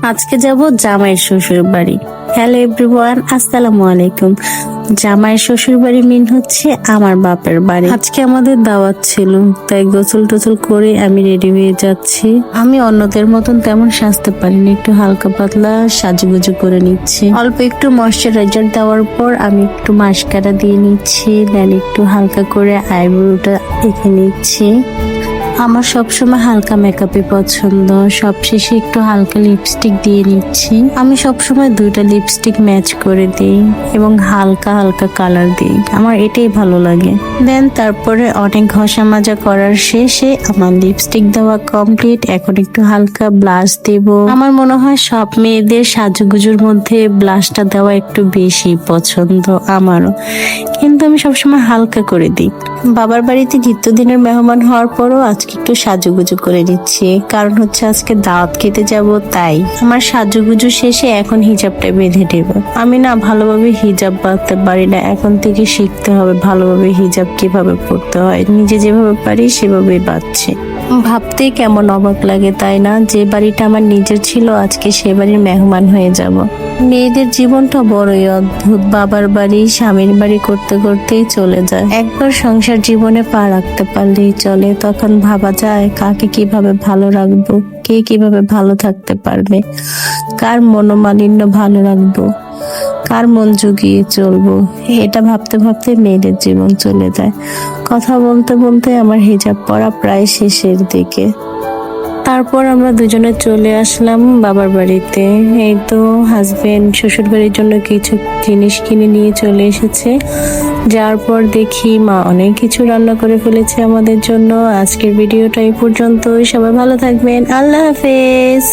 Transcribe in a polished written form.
আজকে যাব জামাইয়ের শ্বশুর বাড়ি। হ্যালো এভরিওয়ান, আসসালামু আলাইকুম। জামাইয়ের শ্বশুর বাড়ি মিন হচ্ছে আমার বাপের বাড়ি। আজকে আমাদের দাওয়াত ছিল, তাই গোসল টোসল করে আমি রেডি হয়ে যাচ্ছি। আমি অন্যদের মতন তেমন সাজতে পারিনি, একটু হালকা পাতলা সাজুগুজু করে নিচ্ছি। অল্প একটু ময়শ্চারাইজার দেওয়ার পর আমি একটু মাস্কারা দিয়ে নিচ্ছি, দেন একটু হালকা করে আইব্রোটা এঁকে নিচ্ছি। আমার সবসময় হালকা মেকআপই পছন্দ। সবশেষে একটু হালকা লিপস্টিক দিয়ে নিচ্ছি। আমি সবসময় দুইটা লিপস্টিক ম্যাচ করে দিই এবং হালকা হালকা কালার দিই, আমার এটাই ভালো লাগে। দেন তারপরে অনেক ঘষা মাজা করার শেষে আমার লিপস্টিক দেওয়া কমপ্লিট। এখন একটু হালকা ব্লাশ দেব। আমার মনে হয় সব মেয়েদের সাজুগুজুর মধ্যে ব্লাশটা দেওয়া একটু বেশি পছন্দ আমারও, কিন্তু আমি সবসময় হালকা করে দিই। বাবার বাড়িতে নিত্যদিনের মেহমান হওয়ার পরও আজকে একটু সাজুগুজু করে নিচ্ছি, কারণ হচ্ছে আজকে দাওয়াত খেতে যাব। তাই আমার সাজুগুজু শেষে এখন হিজাবটা বেঁধে দেব। আমি না ভালোভাবে হিজাব বাঁধতে পারি না, এখন থেকে শিখতে হবে ভালোভাবে হিজাব কিভাবে পরতে হয়। নিজে যেভাবে পারি সেভাবেই বাঁধছি। ভাবতেই কেমন অবাক লাগে, তাই না? যে বাড়িটা আমার নিজের ছিল আজকে সে বাড়ির মেহমান হয়ে যাব। মেয়েদের জীবনটা বড়ই অদ্ভুত। বাবার বাড়ি স্বামীর বাড়ি করতে করতেই চলে যায়। একবার সংসার জীবনে পা রাখতে পারলেই চলে। তখন ভাবা যায় কাকে কিভাবে ভালো রাখবো, কে কিভাবে ভালো থাকতে পারবে, কার মনোমালিন্য ভালো রাখবো, কার মন জুগিয়ে চলবো। এটা ভাবতে ভাবতে মেয়েদের জীবন চলে যায়। কথা বলতে বলতে আমার হিজাব পরা প্রায় শেষের দিকে। তারপর আমরা দুজনে চলে আসলাম বাবার বাড়িতে। এই তো হাজবেন্ড শ্বশুর বাড়ির জন্য কিছু জিনিস কিনে নিয়ে চলে এসেছে। যার পর দেখি মা অনেক কিছু রান্না করে ফেলেছে আমাদের জন্য। আজকের ভিডিওটা এই পর্যন্তই। সবাই ভালো থাকবেন, আল্লাহ হাফেজ।